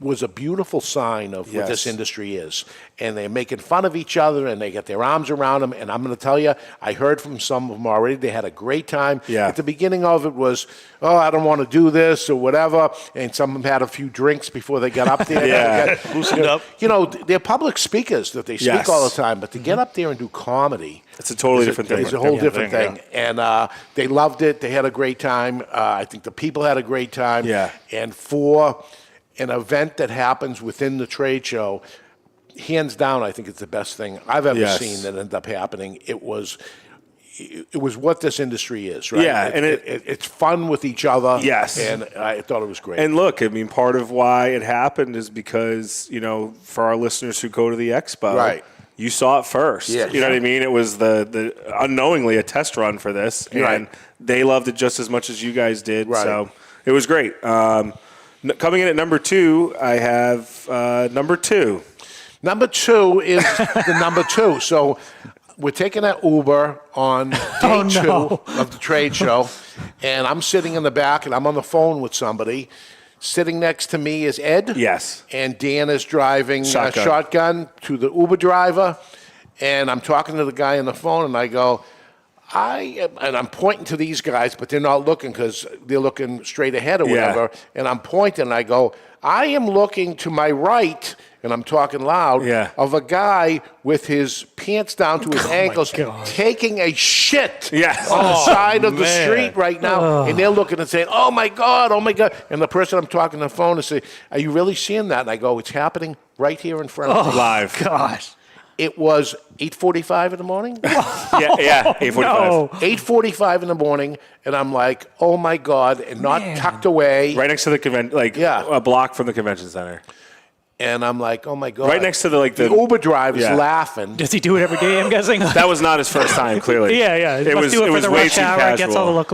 was a beautiful sign of what this industry is. And they're making fun of each other, and they get their arms around them. And I'm going to tell you, I heard from some of them already. They had a great time. At the beginning of it was, I don't want to do this or whatever. And some of them had a few drinks before they got up there. Loosened up. You know, they're public speakers that they speak all the time. But to get up there and do comedy, it's a totally different thing. It's a whole different thing. And they loved it. They had a great time. I think the people had a great time. And for an event that happens within the trade show, hands down, I think it's the best thing I've ever seen that ended up happening. It was it was what this industry is, right? Yeah, and it's fun with each other. Yes. And I thought it was great. And look, I mean, part of why it happened is because, for our listeners who go to the expo, right. You saw it first. Yes. You know what I mean? It was the unknowingly a test run for this, and they loved it just as much as you guys did. Right. So it was great. Coming in at number 2, I have number 2. Number 2 is the number 2. So we're taking an Uber on day 2 of the trade show, and I'm sitting in the back, and I'm on the phone with somebody. Sitting next to me is Ed. Yes. And Dan is driving Shotgun. a shotgun to the Uber driver, and I'm talking to the guy on the phone, and I go, and I'm pointing to these guys, but they're not looking because they're looking straight ahead or whatever. And I'm pointing, and I go, I am looking to my right, and I'm talking loud, of a guy with his pants down to his ankles taking a shit on the side of the street right now. And they're looking and saying, oh, my God. And the person I'm talking on the phone is saying, are you really seeing that? And I go, it's happening right here in front of me. Live. Gosh. It was 8:45 in the morning. 8:45. No. 8:45 in the morning, and I'm like, oh my God, and not tucked away. Right next to the convention, a block from the convention center. And I'm like, oh my God. Right next to the Uber driver's laughing. Does he do it every day, I'm guessing? That was not his first time, clearly. Yeah. It was do it way for the too rush hour. casual. Gets all the look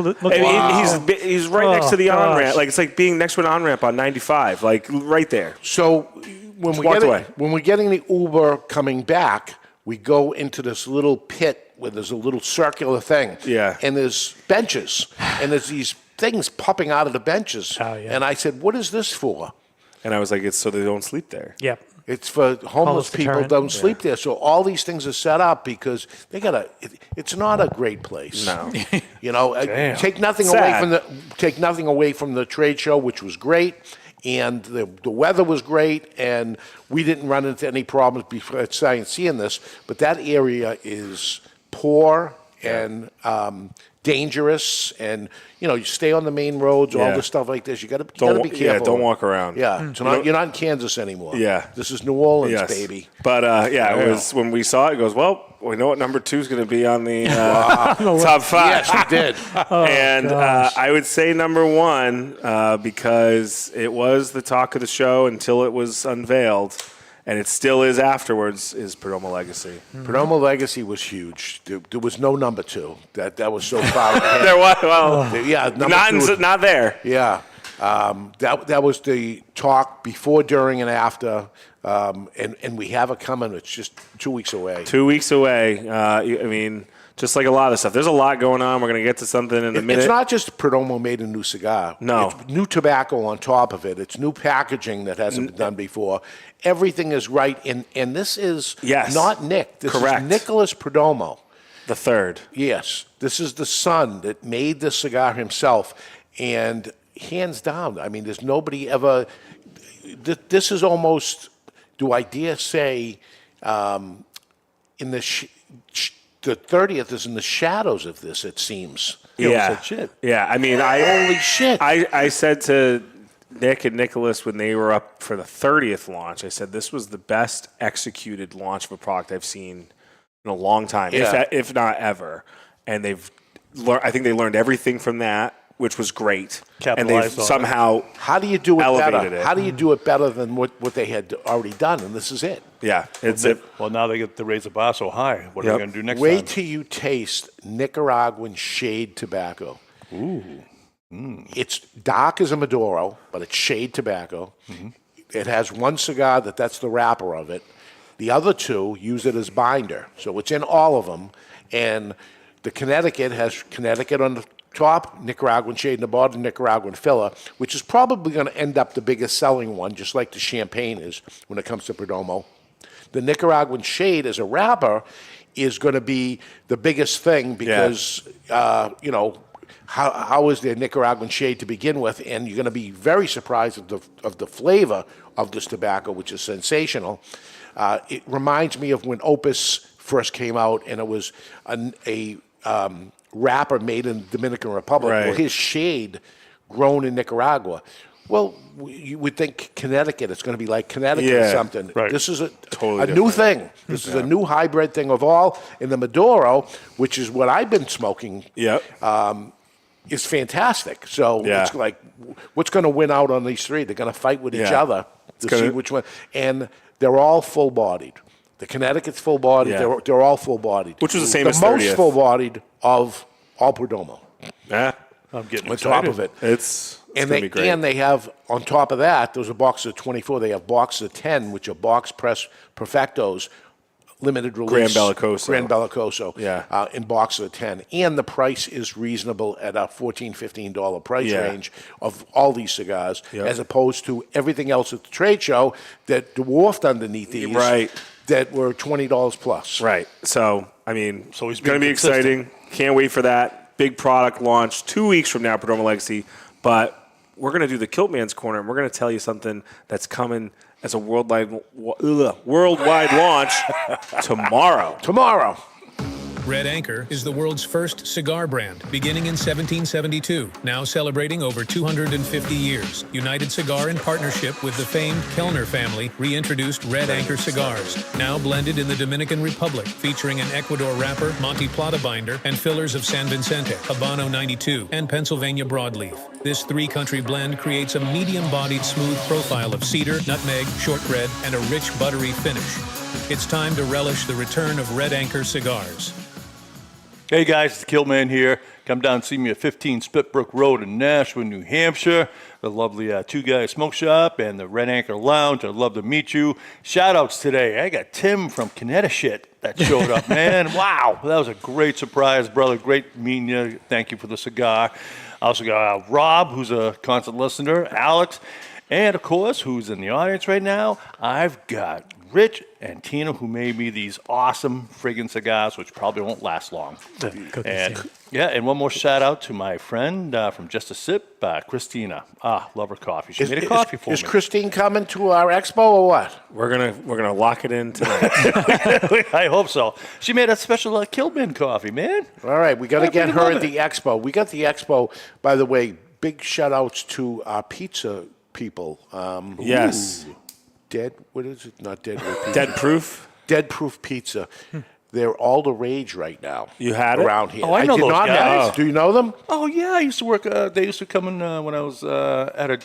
He's right next to the on-ramp. Like, it's like being next to an on-ramp on 95, like right there. So when we're getting the Uber coming back, we go into this little pit where there's a little circular thing. Yeah. And there's benches. And there's these things popping out of the benches. Oh, yeah. And I said, what is this for? And I was like, it's so they don't sleep there. Yep. It's for homeless people deterrent. don't sleep there. So all these things are set up because they it's not a great place. No. Take nothing away from the trade show, which was great. And the weather was great, and we didn't run into any problems before seeing this. But that area is poor and dangerous, and you stay on the main roads, all this stuff like this. You got to be careful. Yeah, don't walk around. Yeah, you're not in Kansas anymore. Yeah, this is New Orleans, baby. But it was when we saw it. It goes, well, we know what number 2 is going to be on the top 5. Yes, we did. And I would say number 1 because it was the talk of the show until it was unveiled. And it still is afterwards, is Perdomo Legacy. Perdomo Legacy was huge. There was no number 2. That was so far ahead. There was, not there. Yeah. That was the talk before, during, and after. And we have it coming. It's just 2 weeks away. 2 weeks away. I mean, just like a lot of stuff. There's a lot going on. We're going to get to something in a minute. It's not just Perdomo made a new cigar. No. It's new tobacco on top of it. It's new packaging that hasn't been done before. Everything is right. And this is not Nick. This Correct. is Nicholas Perdomo. The third. Yes. This is the son that made this cigar himself. And hands down, I mean, there's nobody ever... This is almost, do I dare say, in the 30th is in the shadows of this, it seems. Yeah. Yeah, I mean, holy shit. I said to Nick and Nicholas when they were up for the 30th launch, I said this was the best executed launch of a product I've seen in a long time, if not ever. And I think they learned everything from that, which was great. And they've somehow How do you do it elevated better? it. How do you do it better than what they had already done? And this is it. Yeah. Well, now they get to raise the bar so high. What are they going to do next Wait time? till you taste Nicaraguan shade tobacco. Ooh. It's dark as a Maduro, but it's shade tobacco. Mm-hmm. It has one cigar that's the wrapper of it. The other 2 use it as binder. So it's in all of them. And the Connecticut has Connecticut on the top, Nicaraguan shade in the bottom, Nicaraguan filler, which is probably going to end up the biggest selling one, just like the Champagne is when it comes to Perdomo. The Nicaraguan shade as a wrapper is going to be the biggest thing because, how is there Nicaraguan shade to begin with? And you're going to be very surprised of the flavor of this tobacco, which is sensational. It reminds me of when Opus first came out, and it was a wrapper made in the Dominican Republic. Right. Well, his shade grown in Nicaragua. Well, you would think Connecticut, it's going to be like Connecticut or something. Right. This is a Totally new different. thing. This is a new hybrid thing of all. And the Maduro, which is what I've been smoking, is fantastic. So it's like, what's going to win out on these three? They're going to fight with each other to see which one. And they're all full-bodied. The Connecticut's full-bodied. Yeah. They're all full-bodied. Which was the same as The 30th. most full-bodied of all Perdomo. Yeah. I'm getting on excited. top of it. It's and going to be great. And they have, on top of that, there's a box of 24. They have box of 10, which are box press Perfectos, limited release. Grand Bellicoso. In box of 10. And the price is reasonable at a $14, $15 price range of all these cigars, as opposed to everything else at the trade show that dwarfed underneath these. Right. That were $20 plus. Right. So, I mean, so it's going to be exciting. Can't wait for that. Big product launch 2 weeks from now, Perdomo Legacy. But we're going to do the Kiltman's Corner, and we're going to tell you something that's coming as a worldwide launch tomorrow. Tomorrow. Red Anchor is the world's first cigar brand, beginning in 1772, now celebrating over 250 years. United Cigar, in partnership with the famed Kellner family, reintroduced Red Anchor cigars, now blended in the Dominican Republic, featuring an Ecuador wrapper, Monte Plata binder, and fillers of San Vicente, Habano 92, and Pennsylvania broadleaf. This three-country blend creates a medium-bodied smooth profile of cedar, nutmeg, shortbread, and a rich buttery finish. It's time to relish the return of Red Anchor cigars. Hey guys, it's the Kiltman here. Come down and see me at 15 Spitbrook Road in Nashua, New Hampshire. The lovely Two Guys Smoke Shop and the Red Anchor Lounge. I'd love to meet you. Shout outs today. I got Tim from Connecticut that showed up, man. Wow, that was a great surprise, brother. Great meeting you. Thank you for the cigar. I also got Rob, who's a constant listener, Alex, and of course, who's in the audience right now, I've got Rich and Tina, who made me these awesome friggin' cigars, which probably won't last long. And one more shout out to my friend from Just a Sip, Christina. Love her coffee. She made a coffee for me. Is Christine coming to our expo or what? We're gonna lock it in tonight. I hope so. She made a special Kiltman coffee, man. All right, we got to get her at the expo. We got the expo, by the way. Big shout outs to our pizza people. Yes. What is it? Not Dead Pizza. Dead Proof? Dead Proof Pizza. They're all the rage right now. You had it? Around here. Oh, I know did those not guys. have it. Do you know them? Oh, yeah. I used to work. They used to come in when I was at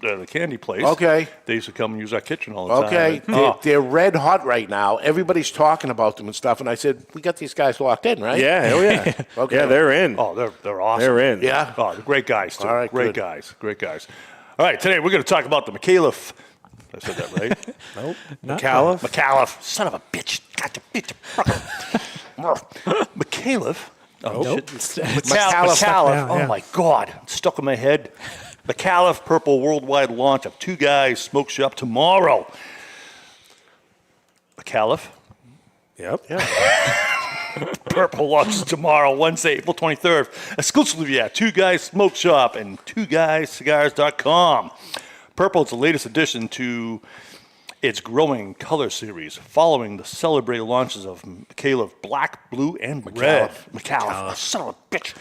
the candy place. Okay. They used to come and use our kitchen all the time. Okay. They're red hot right now. Everybody's talking about them and stuff. And I said, we got these guys locked in, right? Yeah, hell yeah. Okay. Yeah, they're in. Oh, they're awesome. They're in. Yeah. Oh, they're great guys, too. All right, great good. guys. Great guys. All right, today we're going to talk about the McAuliffe. I said that right? Nope. McAuliffe? McAuliffe. Son of a bitch. Got your bitch. McAuliffe. Oh, Nope. shit. McAuliffe. Oh, my God. It's stuck in my head. McAuliffe Purple worldwide launch of Two Guys Smoke Shop tomorrow. McAuliffe. Yep. Purple launches tomorrow, Wednesday, April 23rd. Exclusively at Two Guys Smoke Shop and twoguyscigars.com. Purple is the latest addition to its growing color series, following the celebrated launches of McAuliffe Black, Blue, and Red. McAuliffe. Son of a bitch.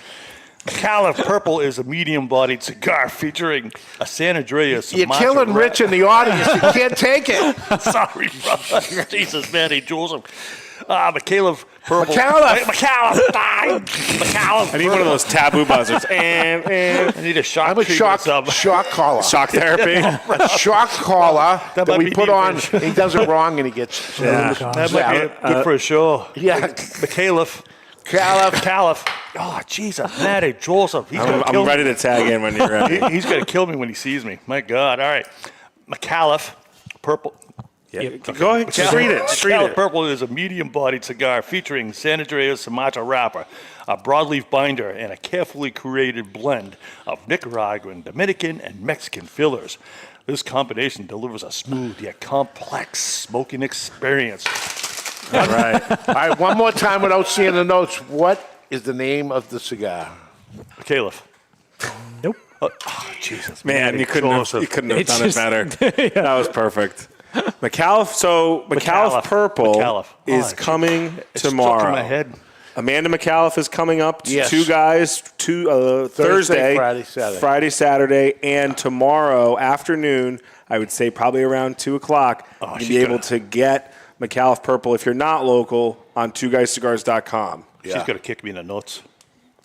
McAuliffe Purple is a medium-bodied cigar featuring a San Andreas. You're killing Rich in the audience. You can't take it. Sorry, brother. Jesus, man, hey, Joseph. McAuliffe Purple. McAuliffe. McAuliffe. I need one of those taboo buzzers. And I need a shock. I'm a shock collar. shock therapy. A shock collar that might we be put on. different. He does it wrong and he gets. That might be good for a show. Yeah. McAuliffe. McAuliffe. Oh, Jesus. Matty, Joseph. I'm ready to tag in when you're ready. He's going to kill me when he sees me. My God. All right. McAuliffe Purple. Yeah. Go ahead. Just read it. Just read McAuliffe it. Purple is a medium-bodied cigar featuring San Andreas Sumatra wrapper, a broadleaf binder, and a carefully curated blend of Nicaraguan, Dominican, and Mexican fillers. This combination delivers a smooth yet complex smoking experience. All right, one more time without seeing the notes. What is the name of the cigar? McAuliffe. Nope. Oh, Jesus. Man, you couldn't have done it better. That was perfect. McAuliffe. So McAuliffe Purple McAuliffe. is coming tomorrow. Stuck in my head. Amanda McAuliffe is coming up to Yes. Two Guys Thursday, Friday, Saturday. and tomorrow afternoon, I would say probably around 2 o'clock, you'll be able to get McAuliffe Purple if you're not local on twoguyscigars.com. She's going to kick me in the nuts.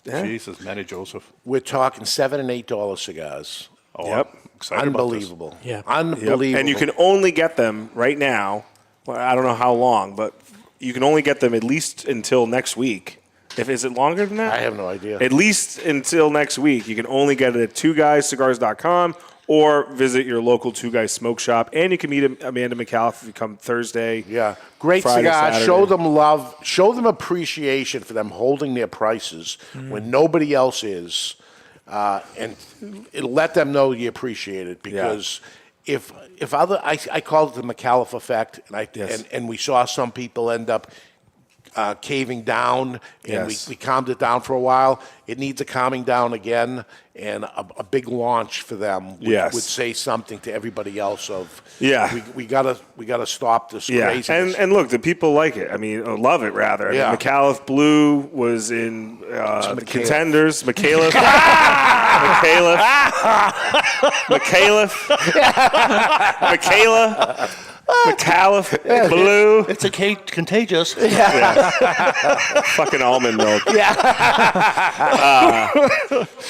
Yeah. Jesus, Manny Joseph. We're talking $7 and $8 cigars. Oh, Yep. I'm excited Unbelievable. about this. Yeah. Unbelievable. Yep. And you can only get them right now. Well, I don't know how long, but you can only get them at least until next week. Is it longer than that? I have no idea. At least until next week. You can only get it at twoguyscigars.com or visit your local Two Guys Smoke Shop. And you can meet Amanda McAuliffe if you come Thursday. Yeah. Great Friday, cigars. Saturday. Show them love. Show them appreciation for them holding their prices when nobody else is. And it'll let them know you appreciate it because if other, I call it the McAuliffe effect, and we saw some people end up caving down, and we calmed it down for a while. It needs a calming down again, and a big launch for them would say something to everybody else of we gotta stop this craziness. And look, the people like it. I mean, love it rather. Yeah. I mean, McAuliffe Blue was in the contenders. McAuliffe, McAuliffe Blue. It's contagious. Fucking almond milk.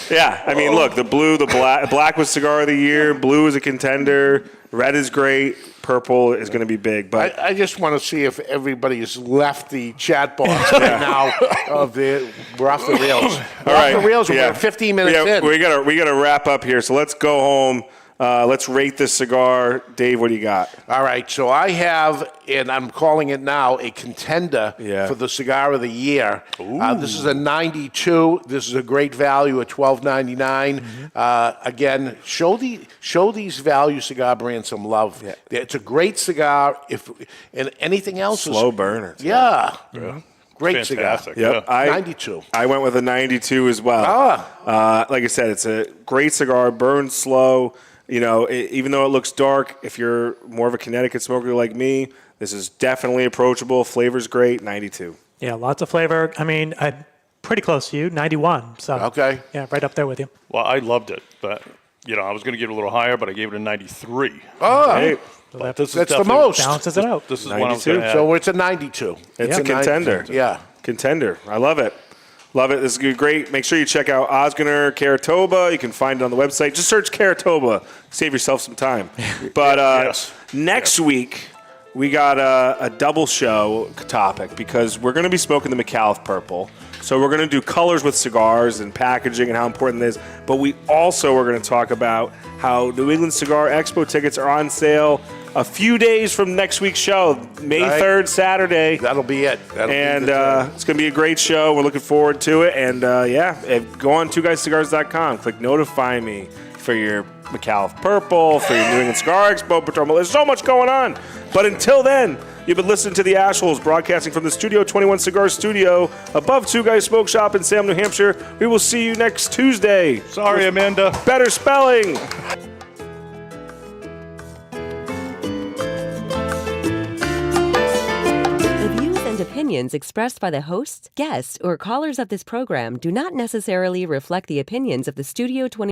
I mean, look, the blue, the black was cigar of the year. Blue is a contender. Red is great. Purple is going to be big. But I just want to see if everybody has left the chat box right now. We're off the rails. We're off the rails. We're 15 minutes in. We gotta wrap up here. So let's go home. Let's rate this cigar. Dave, what do you got? All right, so I have, and I'm calling it now, a contender for the cigar of the year. This is a 92. This is a great value at $12.99. Again, show these value cigar brands some love. Yeah. It's a great cigar. And anything else Slow is burner. Yeah. Great Fantastic. cigar. Yep. 92. I went with a 92 as well. Like I said, it's a great cigar. Burns slow. You know, even though it looks dark, if you're more of a Connecticut smoker like me, this is definitely approachable. Flavor's great, 92. Yeah, lots of flavor. I mean, I'm pretty close to you, 91. So okay. Yeah, right up there with you. Well, I loved it, but I was going to give it a little higher, but I gave it a 93. Oh, hey, So that's the most. Balances it out. This is 92. one I was going to So it's a 92. It's a contender. Yeah. Contender. I love it. Love it. This is great. Make sure you check out Osgoner Caratoba. You can find it on the website. Just search Caratoba. Save yourself some time. But next week, we got a double show topic because we're going to be smoking the McAuliffe Purple. So we're going to do colors with cigars and packaging and how important it is. But we also are going to talk about how New England Cigar Expo tickets are on sale a few days from next week's show, May 3rd, Saturday. That'll be it. It's going to be a great show. We're looking forward to it. And go on twoguyscigars.com. Click Notify Me for your McAuliffe Purple, for your New England Cigar Expo, Perdomo. There's so much going on. But until then, you've been listening to The Ashholes, broadcasting from the Studio 21 Cigar Studio above Two Guys Smoke Shop in Salem, New Hampshire. We will see you next Tuesday. Sorry, Amanda. Better spelling. Opinions expressed by the hosts, guests, or callers of this program do not necessarily reflect the opinions of the Studio 20